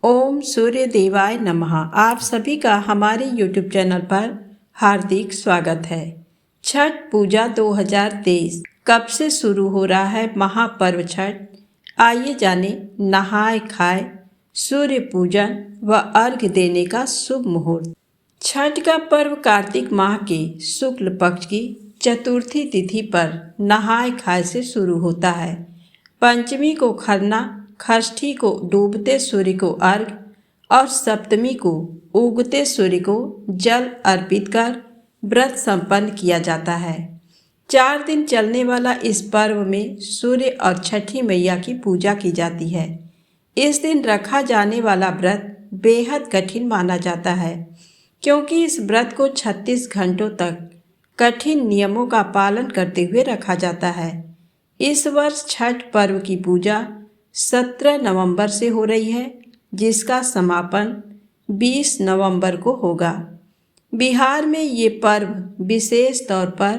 ओम सूर्य देवाय नमः। आप सभी का हमारे YouTube चैनल पर हार्दिक स्वागत है। छठ पूजा 2023 कब से शुरू हो रहा है महापर्व छठ? आइए जाने नहाए खाए, सूर्य पूजन व अर्घ्य देने का शुभ मुहूर्त। छठ का पर्व कार्तिक माह के शुक्ल पक्ष की चतुर्थी तिथि पर नहाए खाए से शुरू होता है। पंचमी को खरना, षष्ठी को डूबते सूर्य को अर्घ्य और सप्तमी को उगते सूर्य को जल अर्पित कर व्रत संपन्न किया जाता है। 4 दिन चलने वाला इस पर्व में सूर्य और छठी मैया की पूजा की जाती है। इस दिन रखा जाने वाला व्रत बेहद कठिन माना जाता है, क्योंकि इस व्रत को 36 घंटों तक कठिन नियमों का पालन करते हुए रखा जाता है। इस वर्ष छठ पर्व की पूजा 17 नवंबर से हो रही है, जिसका समापन 20 नवंबर को होगा। बिहार में ये पर्व विशेष तौर पर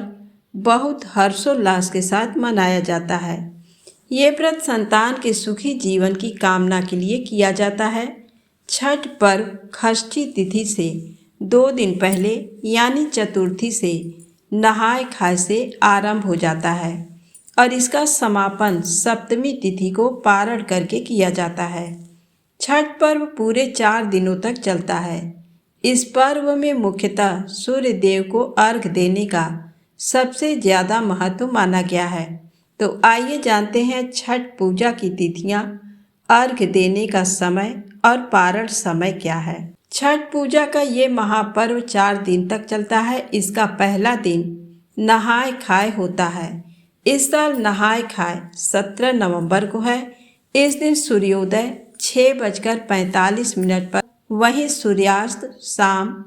बहुत हर्षोल्लास के साथ मनाया जाता है। ये व्रत संतान के सुखी जीवन की कामना के लिए किया जाता है। छठ पर्व षष्ठी तिथि से 2 दिन पहले यानी चतुर्थी से नहाय खाए से आरंभ हो जाता है और इसका समापन सप्तमी तिथि को पारण करके किया जाता है। छठ पर्व पूरे 4 दिनों तक चलता है। इस पर्व में मुख्यतः सूर्य देव को अर्घ्य देने का सबसे ज़्यादा महत्व माना गया है। तो आइए जानते हैं छठ पूजा की तिथियां, अर्घ्य देने का समय और पारण समय क्या है। छठ पूजा का ये महापर्व 4 दिन तक चलता है। इसका पहला दिन नहाय खाए होता है। इस साल नहाय खाए 17 नवंबर को है। इस दिन सूर्योदय 6:45 पर, वहीं सूर्यास्त शाम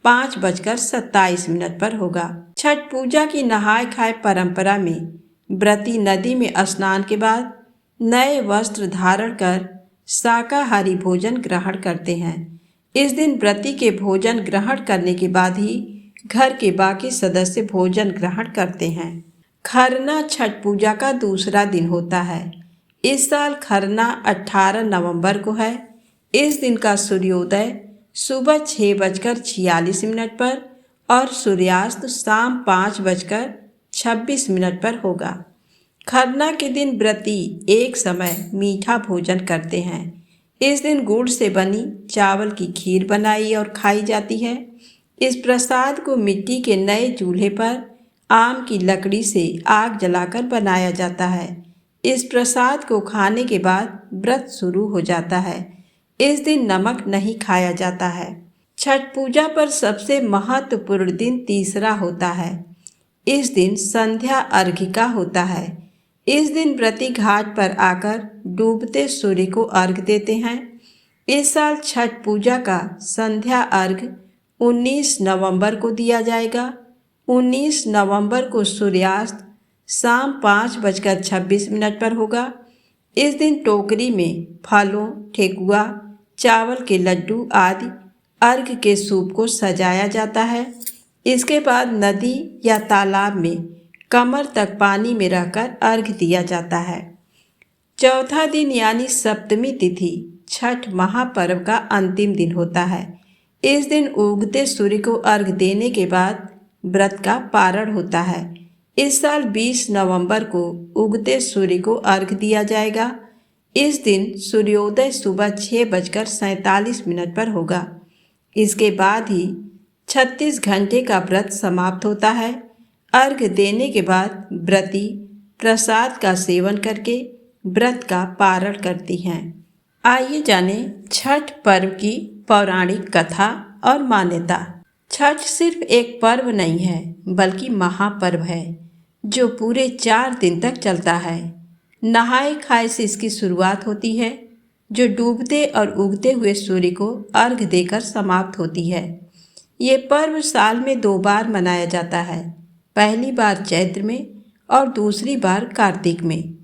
5:27 पर होगा। छठ पूजा की नहाय खाए परंपरा में व्रती नदी में स्नान के बाद नए वस्त्र धारण कर शाकाहारी भोजन ग्रहण करते हैं। इस दिन व्रती के भोजन ग्रहण करने के बाद ही घर के बाकी सदस्य भोजन ग्रहण करते हैं। खरना छठ पूजा का दूसरा दिन होता है। इस साल खरना 18 नवंबर को है। इस दिन का सूर्योदय सुबह 6:46 पर और सूर्यास्त शाम 5:26 पर होगा। खरना के दिन व्रती एक समय मीठा भोजन करते हैं। इस दिन गुड़ से बनी चावल की खीर बनाई और खाई जाती है। इस प्रसाद को मिट्टी के नए चूल्हे पर आम की लकड़ी से आग जलाकर बनाया जाता है। इस प्रसाद को खाने के बाद व्रत शुरू हो जाता है। इस दिन नमक नहीं खाया जाता है। छठ पूजा पर सबसे महत्वपूर्ण दिन तीसरा होता है। इस दिन संध्या अर्घिका होता है। इस दिन व्रती घाट पर आकर डूबते सूर्य को अर्घ्य देते हैं। इस साल छठ पूजा का संध्या अर्घ्य 19 नवंबर को दिया जाएगा। 19 नवंबर को सूर्यास्त शाम 5:26 पर होगा। इस दिन टोकरी में फलों, ठेकुआ, चावल के लड्डू आदि अर्घ्य के सूप को सजाया जाता है। इसके बाद नदी या तालाब में कमर तक पानी में रहकर अर्घ्य दिया जाता है। चौथा दिन यानी सप्तमी तिथि छठ महापर्व का अंतिम दिन होता है। इस दिन उगते सूर्य को अर्घ्य देने के बाद व्रत का पारण होता है। इस साल 20 नवंबर को उगते सूर्य को अर्घ्य दिया जाएगा। इस दिन सूर्योदय सुबह 6:47 पर होगा। इसके बाद ही 36 घंटे का व्रत समाप्त होता है। अर्घ्य देने के बाद व्रती प्रसाद का सेवन करके व्रत का पारण करती हैं। आइए जानें छठ पर्व की पौराणिक कथा और मान्यता। छठ सिर्फ एक पर्व नहीं है, बल्कि महापर्व है जो पूरे 4 दिन तक चलता है। नहाए खाए से इसकी शुरुआत होती है, जो डूबते और उगते हुए सूर्य को अर्घ्य देकर समाप्त होती है। ये पर्व साल में 2 बार मनाया जाता है, पहली बार चैत्र में और दूसरी बार कार्तिक में।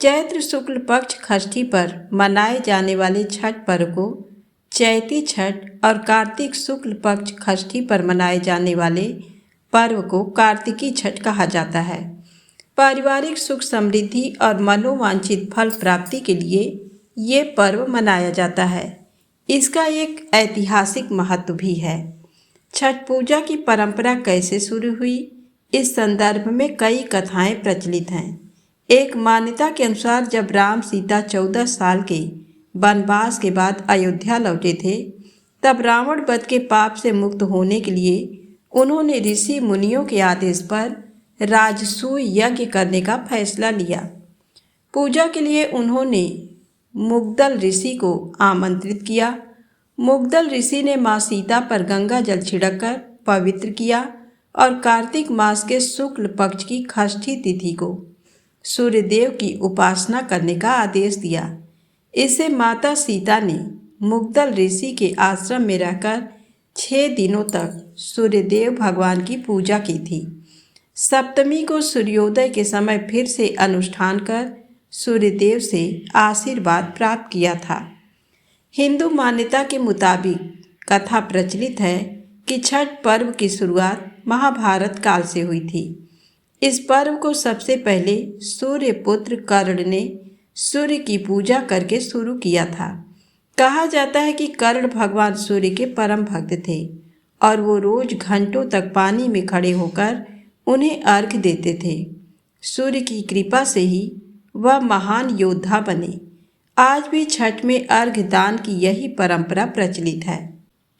चैत्र शुक्ल पक्ष षष्ठी पर मनाए जाने वाले छठ पर्व को चैती छठ और कार्तिक शुक्ल पक्ष षष्ठी पर मनाए जाने वाले पर्व को कार्तिकी छठ कहा जाता है। पारिवारिक सुख समृद्धि और मनोवांछित फल प्राप्ति के लिए ये पर्व मनाया जाता है। इसका एक ऐतिहासिक महत्व भी है। छठ पूजा की परंपरा कैसे शुरू हुई, इस संदर्भ में कई कथाएं प्रचलित हैं। एक मान्यता के अनुसार जब राम सीता 14 साल के वनवास के बाद अयोध्या लौटे थे, तब रावण वध के पाप से मुक्त होने के लिए उन्होंने ऋषि मुनियों के आदेश पर राजसूय यज्ञ करने का फैसला लिया। पूजा के लिए उन्होंने मुग्दल ऋषि को आमंत्रित किया। मुग्दल ऋषि ने माँ सीता पर गंगा जल छिड़ककर पवित्र किया और कार्तिक मास के शुक्ल पक्ष की षष्ठी तिथि को सूर्यदेव की उपासना करने का आदेश दिया। इससे माता सीता ने मुग्दल ऋषि के आश्रम में रहकर 6 दिनों तक सूर्यदेव भगवान की पूजा की थी। सप्तमी को सूर्योदय के समय फिर से अनुष्ठान कर सूर्यदेव से आशीर्वाद प्राप्त किया था। हिंदू मान्यता के मुताबिक कथा प्रचलित है कि छठ पर्व की शुरुआत महाभारत काल से हुई थी। इस पर्व को सबसे पहले सूर्यपुत्र कर्ण ने सूर्य की पूजा करके शुरू किया था। कहा जाता है कि कर्ण भगवान सूर्य के परम भक्त थे और वो रोज घंटों तक पानी में खड़े होकर उन्हें अर्घ्य देते थे। सूर्य की कृपा से ही वह महान योद्धा बने। आज भी छठ में अर्घ्य दान की यही परंपरा प्रचलित है।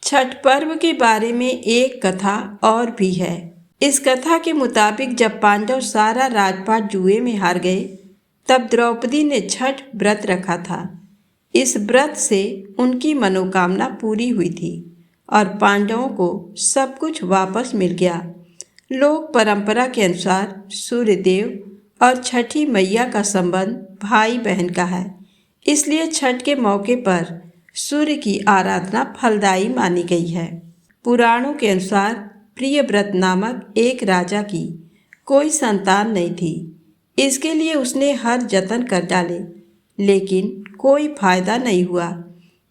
छठ पर्व के बारे में एक कथा और भी है। इस कथा के मुताबिक जब पांडव सारा राजपाट जुए में हार गए, तब द्रौपदी ने छठ व्रत रखा था। इस व्रत से उनकी मनोकामना पूरी हुई थी और पांडवों को सब कुछ वापस मिल गया। लोक परंपरा के अनुसार सूर्यदेव और छठी मैया का संबंध भाई बहन का है, इसलिए छठ के मौके पर सूर्य की आराधना फलदायी मानी गई है। पुराणों के अनुसार प्रियव्रत नामक एक राजा की कोई संतान नहीं थी। इसके लिए उसने हर जतन कर डाले, लेकिन कोई फायदा नहीं हुआ।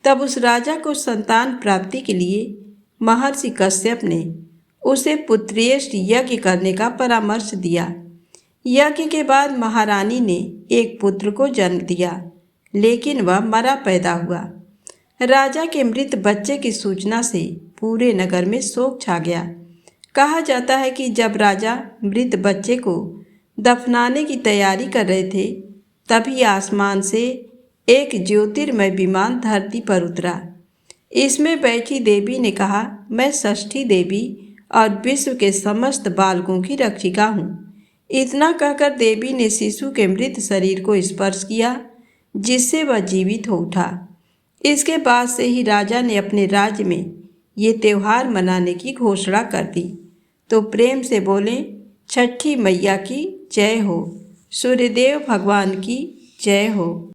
तब उस राजा को संतान प्राप्ति के लिए महर्षि कश्यप ने उसे पुत्रेष्ट यज्ञ करने का परामर्श दिया। यज्ञ के बाद महारानी ने एक पुत्र को जन्म दिया, लेकिन वह मरा पैदा हुआ। राजा के मृत बच्चे की सूचना से पूरे नगर में शोक छा गया। कहा जाता है कि जब राजा मृत बच्चे को दफनाने की तैयारी कर रहे थे, तभी आसमान से एक ज्योतिर्मय विमान धरती पर उतरा। इसमें बैठी देवी ने कहा, मैं षष्ठी देवी और विश्व के समस्त बालकों की रक्षिका हूँ। इतना कहकर देवी ने शिशु के मृत शरीर को स्पर्श किया, जिससे वह जीवित हो उठा। इसके बाद से ही राजा ने अपने राज्य में ये त्योहार मनाने की घोषणा कर दी। तो प्रेम से बोलें, छठी मैया की जय हो, सूर्यदेव भगवान की जय हो।